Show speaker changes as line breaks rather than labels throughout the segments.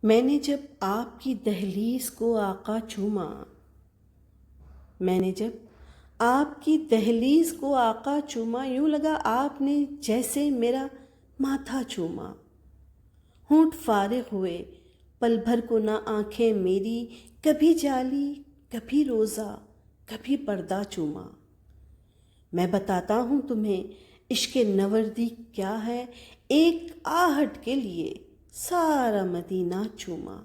میں نے جب آپ کی دہلیز کو آقا چوما، میں نے جب آپ کی دہلیز کو آقا چوما، یوں لگا آپ نے جیسے میرا ماتھا چوما۔ ہونٹ فارغ ہوئے، پل بھر کو نہ آنکھیں میری کبھی جالی، کبھی روزہ، کبھی پردہ چوما۔ میں بتاتا ہوں تمہیں عشق نوردی کیا ہے، ایک آہٹ کے لیے سارا مدینہ چوما۔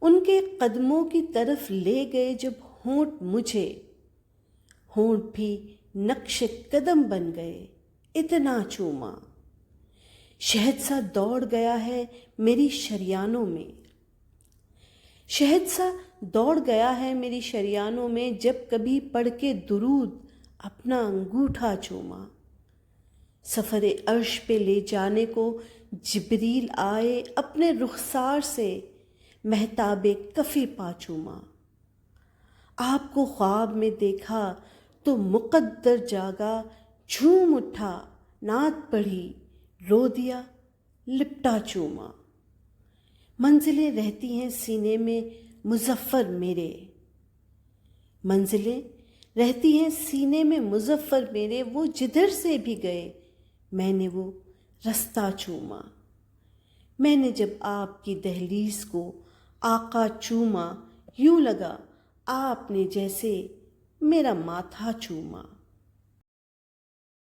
ان کے قدموں کی طرف لے گئے جب ہونٹ مجھے، ہونٹ بھی نقش قدم بن گئے، اتنا چوما۔ شہد سا دوڑ گیا ہے میری شریانوں میں، شہد سا دوڑ گیا ہے میری شریانوں میں، جب کبھی پڑھ کے درود اپنا انگوٹھا چوما۔ سفر عرش پہ لے جانے کو جبریل آئے، اپنے رخسار سے مہتاب کفی پا چوما۔ آپ کو خواب میں دیکھا تو مقدر جاگا، جھوم اٹھا، نعت پڑھی، رو دیا، لپٹا چوما۔ منزلیں رہتی ہیں سینے میں مظفر میرے، منزلیں رہتی ہیں سینے میں مظفر میرے، وہ جدھر سے بھی گئے میں نے وہ رستہ چوما۔ میں نے جب آپ کی دہلیز کو آقا چوما، یوں لگا آپ نے جیسے میرا ماتھا چوما۔